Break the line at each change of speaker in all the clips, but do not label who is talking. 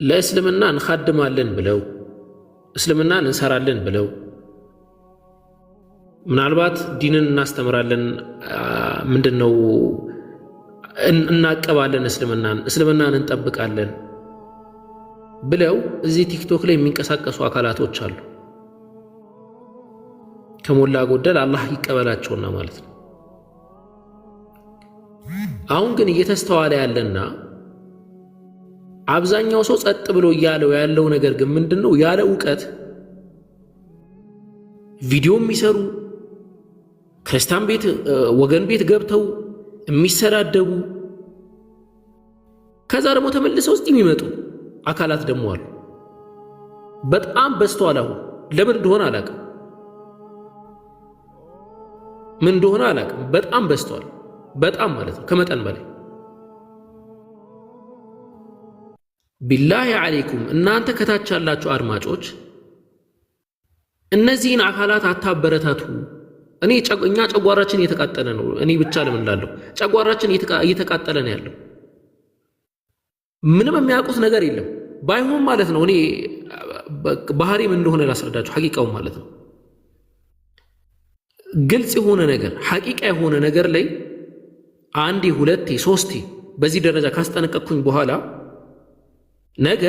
ለእስልምና እንኻድማለን ብለው እስልምናን እንሰራለን ብለው ምናልባት ዲንን እናስተምራለን ምንድነው እናቀባለን እስልምናን እንጠብቃለን ብለው እዚህ ቲክቶክ ላይ የሚንቀሳቀሱ አካላቶች አሉ። ከሞላ ጎደል አላህ ይቀበላቸውና ማለት ነው። አሁን ግን እየተስተዋለ ያለና አብዛኛው ሰው ጸጥ ብሎ ያለው ነገር ግን ምንድነው ያለ ዕውቀት ቪዲዮ የሚሰሩ ክርስቲያን ቤት ወገን ቤት ገብተው የሚሰዳደቡ ከዛ ደግሞ ተመልሰው ውስጥ የሚመጡ አካላት ደግሞ አሉ። በጣም በዝተዋል። አሁን ለምን እንደሆነ አላውቅም፣ ምን እንደሆነ አላውቅም። በጣም በዝተዋል። በጣም ማለት ነው ከመጠን በላይ። ቢላሂ አለይኩም እናንተ ከታች ያላችሁ አድማጮች እነዚህን አካላት አታበረታቱ። እኛ ጨጓራችን እየተቃጠለ ነው። እኔ ብቻ ለምን እላለሁ? ጨጓራችን እየተቃጠለ ነው ያለው። ምንም የሚያውቁት ነገር የለም። ባይሆን ማለት ነው እኔ ባህሪ ምን እንደሆነ ላስረዳችሁ። ሐቂቃው ማለት ነው ግልጽ የሆነ ነገር ሐቂቃ የሆነ ነገር ላይ አንዴ ሁለቴ ሶስቴ በዚህ ደረጃ ካስጠነቀቅኩኝ በኋላ ነገ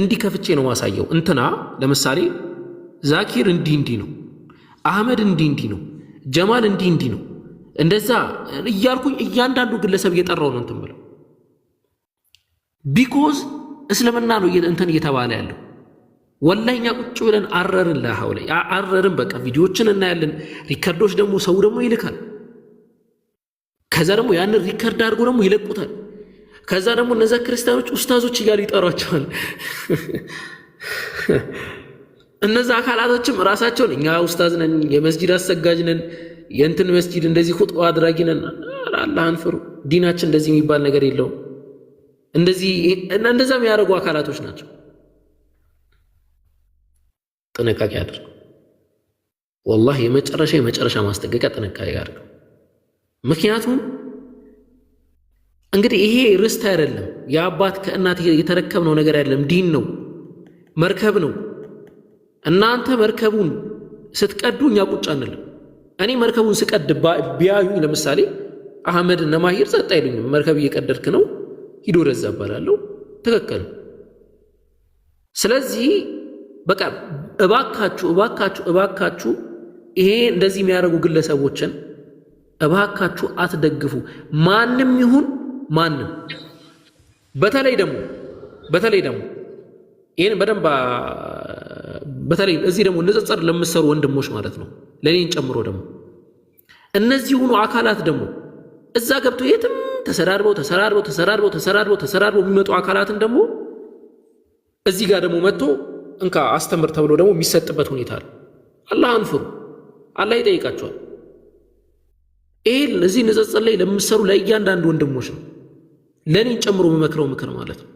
እንዲህ ከፍቼ ነው ማሳየው። እንትና ለምሳሌ ዛኪር እንዲህ ነው፣ አህመድ እንዲህ ነው፣ ጀማል እንዲህ ነው፣ እንደዛ እያልኩኝ እያንዳንዱ ግለሰብ እየጠራው ነው እንትን ብለው ቢኮዝ እስልምና ነው እንትን እየተባለ ያለው። ወላሂ እኛ ቁጭ ብለን አረርን ለሐውለ አረርን። በቃ ቪዲዮዎችን እናያለን። ሪከርዶች ደግሞ ሰው ደግሞ ይልካል። ከዛ ደግሞ ያንን ሪከርድ አድርጎ ደግሞ ይለቁታል። ከዛ ደግሞ እነዛ ክርስቲያኖች ኡስታዞች እያሉ ይጠሯቸዋል። እነዛ አካላቶችም ራሳቸውን እኛ ኡስታዝ ነን፣ የመስጂድ አሰጋጅ ነን፣ የእንትን መስጂድ እንደዚህ ኹጥባ አድራጊ ነን። አላህን ፍሩ። ዲናችን እንደዚህ የሚባል ነገር የለውም። እንደዛ የሚያደርጉ አካላቶች ናቸው። ጥንቃቄ አድርጉ። ወላሂ የመጨረሻ ማስጠንቀቂያ ጥንቃቄ አድርጉ። ምክንያቱም እንግዲህ ይሄ ርስት አይደለም፣ የአባት ከእናት የተረከብነው ነገር አይደለም። ዲን ነው፣ መርከብ ነው። እናንተ መርከቡን ስትቀዱ እኛ ቁጭ አንልም። እኔ መርከቡን ስቀድ ቢያዩኝ ለምሳሌ አህመድ እና ማሂር ጸጥ አይሉኝም። መርከብ እየቀደድክ ነው ሂዶ ወደዛ እባላለሁ። ትክክል። ስለዚህ በቃ እባካችሁ ይሄ እንደዚህ የሚያደርጉ ግለሰቦችን እባካችሁ አትደግፉ። ማንም ይሁን ማንም። በተለይ ደግሞ ይሄን በደንብ በተለይ እዚህ ደግሞ ንጽጽር ለምትሰሩ ወንድሞች ማለት ነው ለኔን ጨምሮ ደግሞ እነዚህ ሆኑ አካላት ደግሞ እዛ ገብተው የትም ተሰራርበው የሚመጡ አካላትን ደግሞ እዚህ ጋር ደግሞ መጥቶ እንካ አስተምር ተብሎ ደግሞ የሚሰጥበት ሁኔታ አለ። አላህን ፍሩ። አላህ ይጠይቃቸዋል። ይሄ እዚህ ንጽጽር ላይ ለምትሰሩ ለእያንዳንዱ ወንድሞች ነው ለኔን ጨምሮ የምመክረው ምክር ማለት ነው።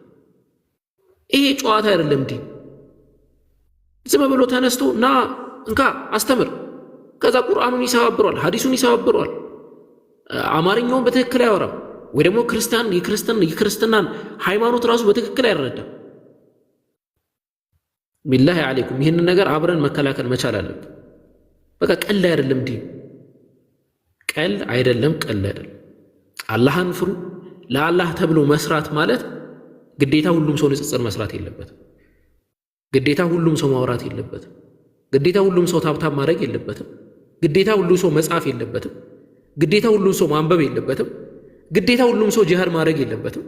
ይሄ ጨዋታ አይደለም። ዲን ዝም ብሎ ተነስቶ ና እንካ አስተምር፣ ከዛ ቁርአኑን ይሰባብረዋል፣ ሐዲሱን ይሰባብረዋል፣ አማርኛውን በትክክል አያወራም፣ ወይ ደግሞ የክርስትናን ሃይማኖት ራሱ በትክክል አይረዳም። ቢላሂ አለይኩም ይህንን ነገር አብረን መከላከል መቻል አለብን። በቃ ቀልድ አይደለም ዲን፣ ቀልድ አይደለም። አላህን ፍሩ። ለአላህ ተብሎ መስራት ማለት ግዴታ ሁሉም ሰው ንጽጽር መስራት የለበትም። ግዴታ ሁሉም ሰው ማውራት የለበትም። ግዴታ ሁሉም ሰው ታብታብ ማድረግ የለበትም። ግዴታ ሁሉም ሰው መጻፍ የለበትም። ግዴታ ሁሉም ሰው ማንበብ የለበትም። ግዴታ ሁሉም ሰው ጂሃድ ማድረግ የለበትም።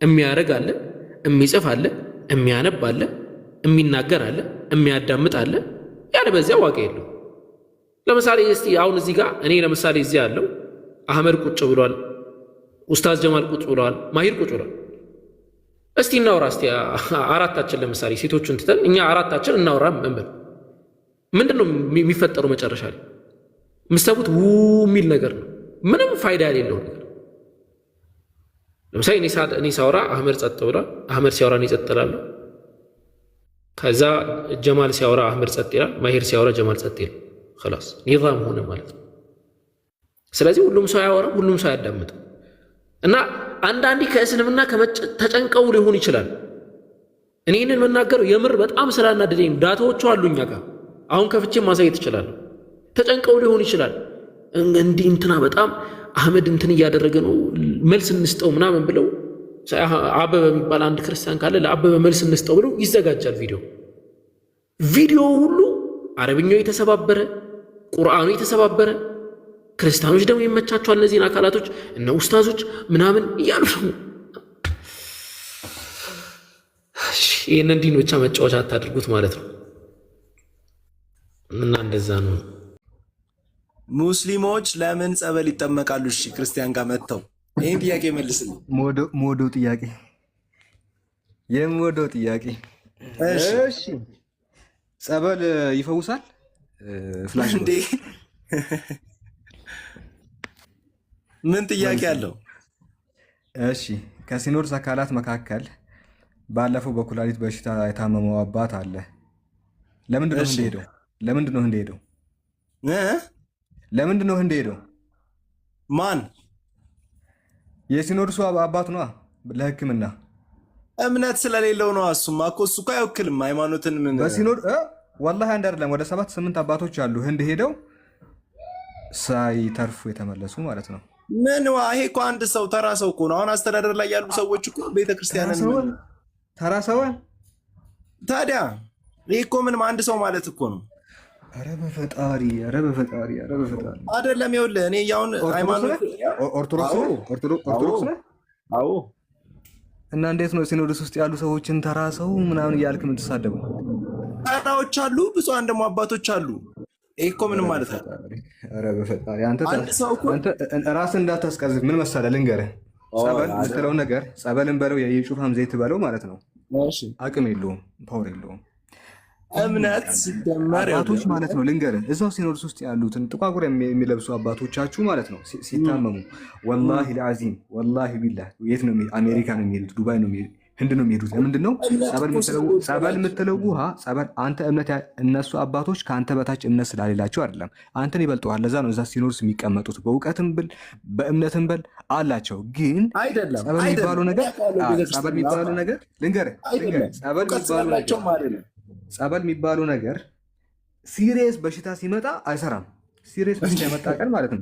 የሚያረግ አለ፣ የሚጽፍ አለ፣ የሚያነብ አለ፣ የሚናገር አለ፣ የሚያዳምጥ አለ። ያለ በዚያ ዋጋ የለው። ለምሳሌ እስቲ አሁን እዚህ ጋር እኔ ለምሳሌ እዚህ ያለው አህመድ ቁጭ ብሏል፣ ኡስታዝ ጀማል ቁጭ ብሏል፣ ማሂር ቁጭ ብሏል። እስቲ እናውራ። እስቲ አራታችን ለምሳሌ ሴቶቹን ትተን እኛ አራታችን እናውራ። ምንድነው የሚፈጠረው መጨረሻ ላይ? የምትሰሙት የሚል ነገር ነው፣ ምንም ፋይዳ የሌለው ነገር። ለምሳሌ እኔ ሳውራ አህመድ ጸጥ ብሏል፣ አህመድ ሲያወራ እኔ ጸጥ እላለሁ። ከዛ ጀማል ሲያወራ አህመድ ጸጥ ይላል፣ ማሂር ሲያወራ ጀማል ጸጥ ይላል። خلاص ኒዛም ሆነ ማለት ነው። ስለዚህ ሁሉም ሰው አያወራም፣ ሁሉም ሰው አያዳምጥም። እና አንዳንዴ ከእስልምና ተጨንቀው ሊሆን ይችላል። እኔ ይህንን መናገረው የምር በጣም ስላናደደኝ ዳታዎቹ አሉኝ ጋር አሁን ከፍቼ ማሳየት እችላለሁ። ተጨንቀው ሊሆን ይችላል እንዲህ እንትና በጣም አህመድ እንትን እያደረገ ነው መልስ እንስጠው ምናምን ብለው አበበ የሚባል አንድ ክርስቲያን ካለ ለአበበ መልስ እንስጠው ብለው ይዘጋጃል። ቪዲዮ ሁሉ አረብኛው የተሰባበረ ቁርአኑ የተሰባበረ ክርስቲያኖች ደግሞ ይመቻቸዋል እነዚህን አካላቶች እነ ኡስታዞች ምናምን እያሉ ነው። ይህን እንዲህ ብቻ መጫወቻ አታድርጉት ማለት ነው። እና እንደዛ ነው።
ሙስሊሞች ለምን ጸበል ይጠመቃሉ? እሺ ክርስቲያን ጋር መጥተው ይህን ጥያቄ መልስልኝ።
ሞዶ ጥያቄ የምወደው ጥያቄ። እሺ ጸበል ይፈውሳል ፍላሽ
እንዴ? ምን ጥያቄ አለው?
እሺ ከሲኖዶስ አካላት መካከል ባለፈው በኩላሊት በሽታ የታመመው አባት አለ። ለምንድን ነው እንደሄደው? ለምንድን ነው እንደሄደው? ለምንድን ነው እንደሄደው?
ማን?
የሲኖዶሱ አባት ነው ለሕክምና
እምነት ስለሌለው ነው። እሱማ እኮ እሱ እኮ አይወክልም ሃይማኖትን። ምን
በሲኖድ ወላሂ አንድ አይደለም ወደ 7-8 አባቶች አሉ ህንድ ሄደው ሳይተርፉ የተመለሱ ማለት ነው።
ምን ይሄ እኮ አንድ ሰው ተራ ሰው እኮ ነው። አሁን አስተዳደር ላይ ያሉ ሰዎች እኮ ቤተክርስቲያንን
ተራ ሰው
ታዲያ ይሄ እኮ ምንም አንድ ሰው ማለት እኮ ነው።
ኧረ በፈጣሪ ኧረ በፈጣሪ ኧረ በፈጣሪ
አይደለም። ይኸውልህ እኔ ያውን ሃይማኖት
ኦርቶዶክስ ነው።
አዎ።
እና እንዴት ነው ሲኖዶስ ውስጥ ያሉ ሰዎችን ተራ ሰው ምናምን እያልክ የምትሳደበው?
ተራዎች አሉ፣ ብፁዓን ደግሞ አባቶች አሉ። ይሄ እኮ ምንም ማለት ነው።
ኧረ በፈጣሪ አንተ ራስን እንዳታስቀዝፍ። ምን መሰለህ ልንገርህ፣ ጸበል የምትለው ነገር ጸበልን በለው የጩፋም ዘይት በለው ማለት ነው አቅም የለውም፣ ፓወር የለውም።
እምነት ሲደመር
አባቶች ማለት ነው ልንገርህ፣ እዛው ሲኖዶስ ውስጥ ያሉትን ጥቋቁር የሚለብሱ አባቶቻችሁ ማለት ነው ሲታመሙ ወላሂ ለአዚም ወላሂ ቢላህ የት ነው? አሜሪካ ነው የሚሄዱት፣ ዱባይ ነው የሚሄዱት፣ ህንድ ነው የሚሄዱት። ለምንድን ነው ጸበል የምትለው ውሃ ጸበል አንተ እምነት እነሱ አባቶች ከአንተ በታች እምነት ስላሌላቸው አይደለም፣ አንተን ይበልጠዋል። ለዛ ነው እዛ ሲኖዶስ የሚቀመጡት። በእውቀትም ብል በእምነትም ብል አላቸው። ግን ጸበል የሚባለው ነገር ልንገርህ ጸበል የሚባለው ነገር ሲሪየስ በሽታ ሲመጣ አይሰራም። ሲሪየስ በሽታ የመጣ ቀን ማለት ነው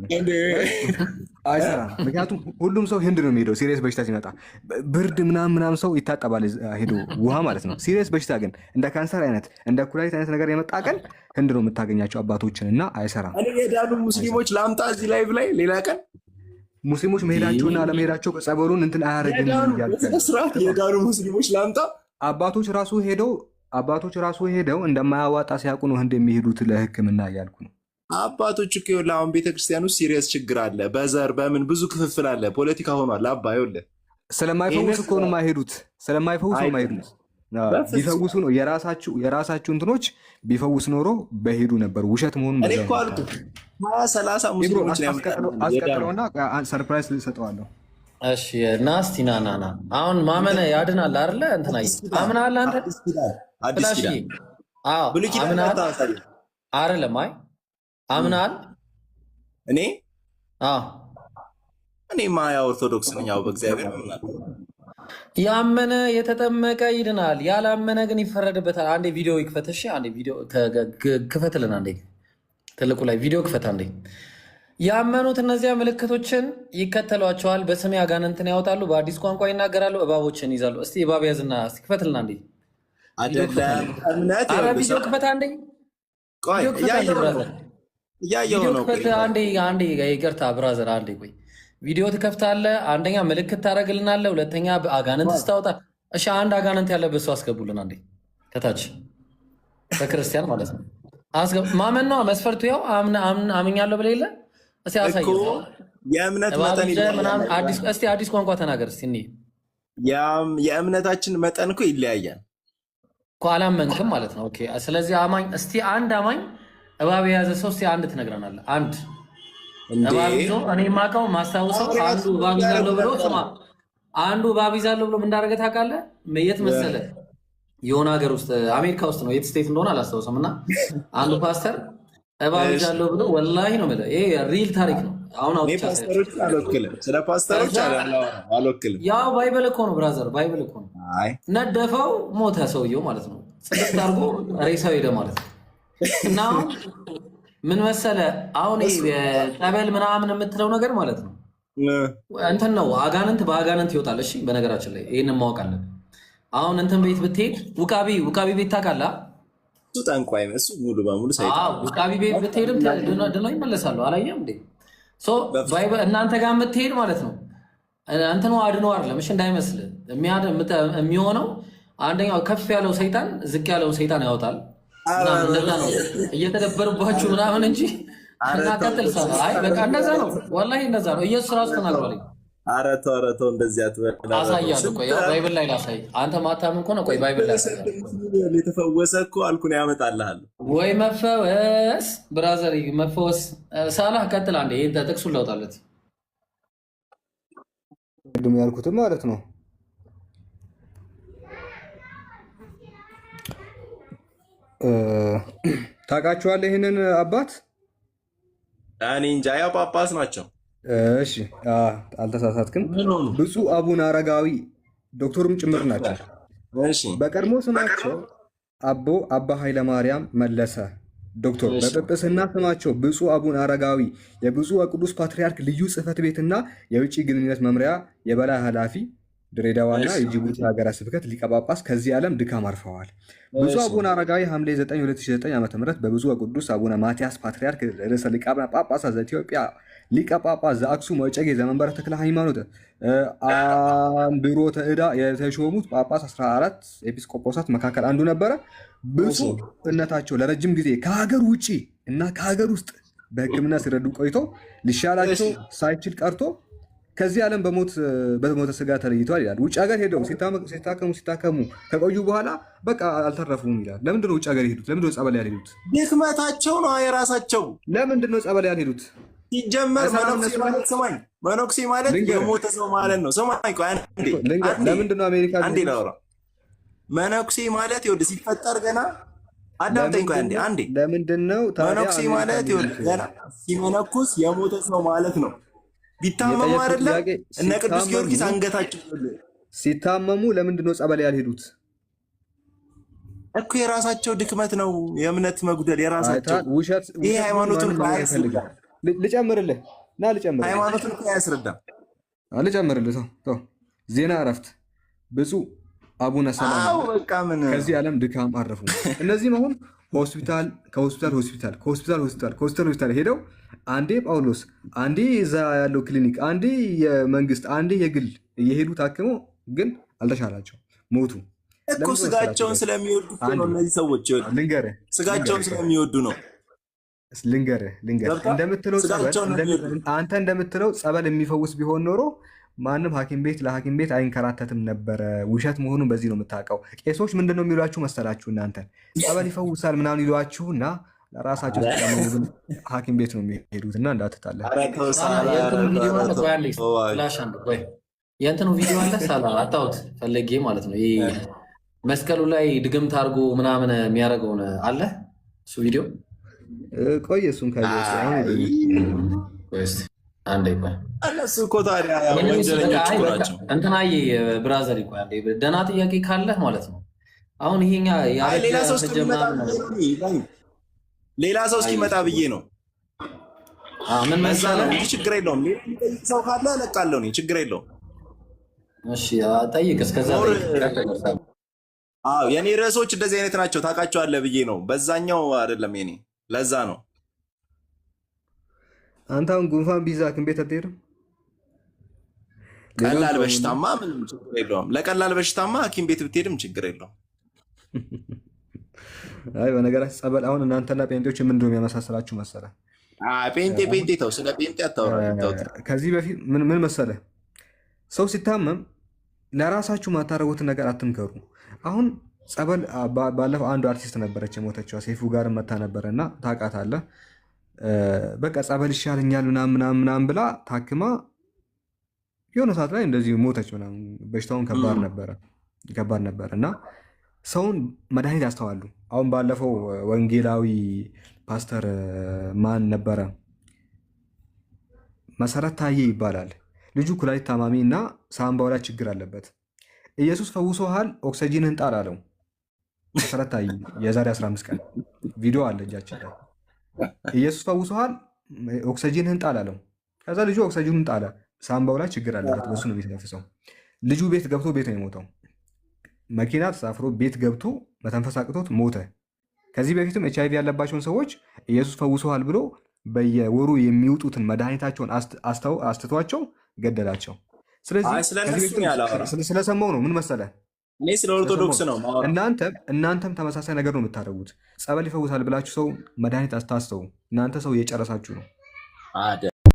አይሰራም። ምክንያቱም ሁሉም ሰው ህንድ ነው የሚሄደው ሲሪየስ በሽታ ሲመጣ። ብርድ ምናምን ሰው ይታጠባል ሄዶ ውሃ ማለት ነው። ሲሪየስ በሽታ ግን እንደ ካንሰር አይነት እንደ ኩላሊት አይነት ነገር የመጣ ቀን ህንድ ነው የምታገኛቸው አባቶችን እና አይሰራም።
የዳኑ ሙስሊሞች ላምጣ እዚህ ላይቭ ላይ ሌላ ቀን
ሙስሊሞች መሄዳቸውና አለመሄዳቸው ጸበሉን እንትን አያረግም።
የዳኑ ሙስሊሞች ላምጣ
አባቶች ራሱ ሄደው እንደማያዋጣ ሲያውቁ ነው ህንድ የሚሄዱት ለህክምና እያልኩ ነው።
አባቶች እኮ ይኸውልህ አሁን ቤተክርስቲያን ውስጥ ሲሪየስ ችግር አለ። በዘር በምን ብዙ ክፍፍል አለ። ፖለቲካ ሆኗል። አባ ይኸውልህ
ስለማይፈውስ እኮ ነው የማይሄዱት። ስለማይፈውስ ነው የማይሄዱት። ቢፈውሱ ነው የራሳችሁ እንትኖች ቢፈውስ ኖሮ በሄዱ ነበር። ውሸት መሆኑን
እኔ እኮ አልኩህ 20-30 ሙስሊሞች
አስቀጥለውና ሰርፕራይዝ ልሰጠዋለሁ።
እሺ እና እስቲ ና አሁን ማመነ ያድናል አይደለ? እንትና አምናለህ አንተ
አዲስ ኪዳን
አዎ
ብሉይ ኪዳን
አይደለም? አይ አምናል
እኔ
አዎ
እኔማ ያው ኦርቶዶክስ ነኝ። ያው በእግዚአብሔር አምናለሁ።
ያመነ የተጠመቀ ይድናል፣ ያላመነ ግን ይፈረድበታል። አንዴ ቪዲዮ ይክፈት። እሺ አንዴ ቪዲዮ ክፈትልን። አንዴ ትልቁ ላይ ቪዲዮ ክፈት አንዴ። ያመኑት እነዚያ ምልክቶችን ይከተሏቸዋል። በስሜ አጋንንትን ያወጣሉ፣ በአዲስ ቋንቋ ይናገራሉ፣ እባቦችን ይዛሉ። እስቲ እባብ ያዝና እስቲ ክፈትልና አንዴ ቪዲዮ ክፈት አንዴ። አንዴ ይቅርታ ብራዘር፣ አንዴ ቆይ። ቪዲዮ ትከፍታለህ። አንደኛ ምልክት ታደርግልናለህ፣ ሁለተኛ አጋንንት ስታወጣ። እሺ አንድ አጋንንት ያለበት ሰው አስገቡልን አንዴ ከታች በክርስቲያን ማለት ነው። ማመን ነው መስፈርቱ። ያው አምኛለሁ ብለህ የለ እስቲ አሳይ።
የእምነት መጠን
እስቲ አዲስ ቋንቋ ተናገር እስቲ።
የእምነታችን መጠን እኮ ይለያያል
እኮ። አላመንክም ማለት ነው። ኦኬ። ስለዚህ አማኝ እስቲ አንድ አማኝ እባብ የያዘ ሰው እስቲ አንድ ትነግረናለህ። አንድ እባብ ይዞ እኔ የማውቀው ማስታውሰው አንዱ እባብ ይዛለሁ ብሎ ስማ፣ አንዱ እባብ ይዛለሁ ብሎ ምን እንዳደረገ ታውቃለህ? የት መሰለህ? የሆነ ሀገር ውስጥ አሜሪካ ውስጥ ነው፣ የት ስቴት እንደሆነ አላስታውሰም። እና አንዱ ፓስተር እባብ ይዛለሁ ብሎ ወላሂ ነው የምልህ፣ ይሄ ሪል ታሪክ ነው። አሁን
እኔ
አውጥቻ
ፓስተሮች አልወክልም፣ ስለ ፓስተሮች አልወክልም።
ያው ባይብል እኮ ነው ብራዘር፣ ባይብል እኮ ነው።
አይ
ነደፈው፣ ሞተ ሰውየው ማለት ነው። ጽድት አድርጎ ሬሳው ሄደ ማለት ነው። እና ምን መሰለ አሁን ጠበል ምናምን የምትለው ነገር ማለት ነው እንትን ነው። አጋንንት በአጋንንት ይወጣል። እሺ በነገራችን ላይ ይህንን ማወቅ አለን። አሁን እንትን ቤት ብትሄድ ውቃቢ ቤት ታውቃለህ?
እሱ ጠንቋይ እሱ ሙሉ በሙሉ ሰይጣን።
ውቃቢ ቤት ብትሄድም ድነው ይመለሳሉ። አላየም እንዴ? እናንተ ጋር የምትሄድ ማለት ነው እንትኑ አድኖ አይደለም። እሺ እንዳይመስል የሚሆነው አንደኛው ከፍ ያለው ሰይጣን ዝቅ ያለውን ሰይጣን ያወጣል። እንደዛ ነው እየተደበሩባችሁ ምናምን እንጂ እናቀጥል ሰ በቃ እንደዛ ነው። ወላሂ እንደዛ ነው። ኢየሱስ ራሱ ተናግሯል።
ኧረ ተው እንደዚህ አትበል።
አሳያለሁ። ቆይ ባይብል ላይ ላሳይ። አንተ ማታምን ከሆነ ቆይ ባይብል ላይ
የተፈወሰ እኮ አልኩን ያመጣልሃል
ወይ መፈወስ። ብራዘር መፈወስ ሳላህ ቀጥል። አንዴ ይሄን ጥቅሱን ላውጣለት
ቅድም ያልኩትም ማለት ነው። ታውቃቸዋለህ ይህንን አባት?
እኔ እንጃ፣ ያው ጳጳስ ናቸው።
እሺ አልተሳሳትክም። ብፁዕ አቡነ አረጋዊ ዶክተሩም ጭምር ናቸው። በቀድሞ ስማቸው አባ ኃይለማርያም መለሰ ዶክተር፣ በጵጵስና ስማቸው ብፁዕ አቡነ አረጋዊ የብፁዕ ወቅዱስ ፓትርያርክ ልዩ ጽሕፈት ቤትና የውጭ ግንኙነት መምሪያ የበላይ ኃላፊ ድሬዳዋና የጅቡቲ ሀገረ ስብከት ሊቀ ጳጳስ ከዚህ ዓለም ድካም አርፈዋል። ብፁዕ አቡነ አረጋዊ ሐምሌ 9 2009 ዓ.ም በብፁዕ ወቅዱስ አቡነ ማትያስ ፓትርያርክ ርዕሰ ሊቃነ ጳጳሳት ዘኢትዮጵያ ሊቀ ጳጳስ ዘአክሱም ወዕጨጌ ዘመንበረ ተክለ ሃይማኖት አንብሮተ ዕዳ የተሾሙት ጳጳስ 14 ኤጲስቆጶሳት መካከል አንዱ ነበረ። ብፁዕነታቸው ለረጅም ጊዜ ከሀገር ውጭ እና ከሀገር ውስጥ በሕክምና ሲረዱ ቆይቶ ሊሻላቸው ሳይችል ቀርቶ ከዚህ ዓለም በሞተ ስጋ ተለይተዋል ይላል። ውጭ ሀገር ሄደው ሲታከሙ ከቆዩ በኋላ በቃ አልተረፉም ይላል። ለምንድነው ውጭ ሀገር የሄዱት? ለምንድነው ጸበል ያልሄዱት?
ድክመታቸው ነው የራሳቸው።
ለምንድነው ጸበል ያልሄዱት?
ሲጀመር መነኩሴ ማለት የሞተ ሰው ማለት ነው። ሰማኝ ቆይ
ለምንድነው አሜሪካ
አንዴ ላውራ። መነኩሴ ማለት ይኸውልህ ሲፈጠር ገና አዳምጠኝ ቆይ አንዴ።
ለምንድነው
መነኩሴ ማለት ይኸውልህ ገና ሲመነኩስ የሞተ ሰው ማለት ነው። ቢታመሙ አይደለም እነ ቅዱስ ጊዮርጊስ አንገታቸው
ሲታመሙ ለምንድነው ጸበል ያልሄዱት?
እኮ የራሳቸው ድክመት ነው፣ የእምነት መጉደል የራሳቸው። ይሄ ሃይማኖቱን አያስረዳም።
ልጨምርልህ እና
ሃይማኖቱን አያስረዳም።
ልጨምርልህ ተው። ዜና እረፍት ብፁዕ አቡነ ሰላማ ከዚህ ዓለም ድካም አረፉ። እነዚህም አሁን ከሆስፒታል ሄደው አንዴ ጳውሎስ፣ አንዴ እዛ ያለው ክሊኒክ፣ አንዴ የመንግስት፣ አንዴ የግል እየሄዱ ታክመው ግን አልተሻላቸው፣ ሞቱ።
እኮ ስጋቸውን ስለሚወዱ ነው እነዚህ ሰዎች። ስጋቸውን ስለሚወዱ ነው።
ልንገርህ አንተ እንደምትለው ጸበል የሚፈውስ ቢሆን ኖሮ ማንም ሐኪም ቤት ለሐኪም ቤት አይንከራተትም ነበረ። ውሸት መሆኑን በዚህ ነው የምታውቀው። ቄሶች ምንድን ነው የሚሏችሁ መሰላችሁ? እናንተ ጸበል ይፈውሳል ምናምን ይሏችሁ እና ለራሳቸው ሐኪም ቤት ነው የሚሄዱት እና እንዳትታለን።
የእንትኑ ቪዲዮ አለ ሳላ አጣሁት ፈለጌ ማለት ነው። ይሄ መስቀሉ ላይ ድግምት አድርጎ ምናምን የሚያደርገውን አለ እሱ ቪዲዮ።
ቆይ እሱን
አንዴ ቆይ
እነሱ እኮ ታዲያ ወንጀለኞች ናቸው።
እንትናዬ ብራዘር ቆይ አንዴ ደህና ጥያቄ ካለህ ማለት ነው። አሁን ይሄኛ
ሌላ ሰው እስኪመጣ ብዬ ነው።
ምን መሰለህ
ችግር የለውም። ሰው ካለ እለቃለሁ እኔ ችግር የለውም።
እሺ ጠይቅ። እስከዛ
የኔ ርዕሶች እንደዚህ አይነት ናቸው ታውቃቸዋለህ ብዬ ነው። በዛኛው አይደለም የኔ። ለዛ ነው
አንተ አሁን ጉንፋን ቢይዛ ሐኪም ቤት አትሄድም?
ቀላል በሽታማ ምንም ችግር የለውም። ለቀላል በሽታማ ሐኪም ቤት ብትሄድም ችግር የለውም።
አይ በነገራችን ጸበል አሁን እናንተና ጴንጤዎች ምንድን ነው የሚያመሳስላችሁ መሰለህ?
ጴንጤ ተው፣ ስለ ጴንጤ አታወራ።
ከዚህ በፊት ምን መሰለህ፣ ሰው ሲታመም ለራሳችሁ ማታረጉትን ነገር አትምከሩ። አሁን ጸበል ባለፈው አንዱ አርቲስት ነበረች የሞተችው ሴፉ ጋር መታ ነበረ እና ታውቃታለህ። በቃ ጸበል ይሻለኛል ምናምን ብላ ታክማ የሆነ ሰዓት ላይ እንደዚህ ሞተች ምናምን። በሽታውን ከባድ ነበረ እና ሰውን መድኃኒት ያስተዋሉ። አሁን ባለፈው ወንጌላዊ ፓስተር ማን ነበረ መሰረት ታዬ ይባላል። ልጁ ኩላሊት ታማሚ እና ሳምባው ላይ ችግር አለበት። ኢየሱስ ፈውሶሃል፣ ኦክሲጂንህን ጣል አለው። መሰረት ታዬ የዛሬ 15 ቀን ቪዲዮ አለ እጃችን ላይ። ኢየሱስ ፈውሶሃል፣ ኦክሲጂንህን ጣል አለው። ከዛ ልጁ ኦክሲጂኑን ጣለ። ሳምባው ላይ ችግር አለበት፣ በሱ ነው የሚተነፍሰው። ልጁ ቤት ገብቶ ቤት ነው የሞተው። መኪና ተሳፍሮ ቤት ገብቶ መተንፈስ አቅቶት ሞተ። ከዚህ በፊትም ኤች አይቪ ያለባቸውን ሰዎች ኢየሱስ ፈውሶሃል ብሎ በየወሩ የሚውጡትን መድኃኒታቸውን አስትቷቸው ገደላቸው። ስለዚህ ስለሰማው ነው። ምን መሰለህ፣
እኔ ስለ ኦርቶዶክስ ነው።
እናንተም ተመሳሳይ ነገር ነው የምታደርጉት። ጸበል ይፈውሳል ብላችሁ ሰው መድኃኒት አስታስተው እናንተ ሰው እየጨረሳችሁ ነው።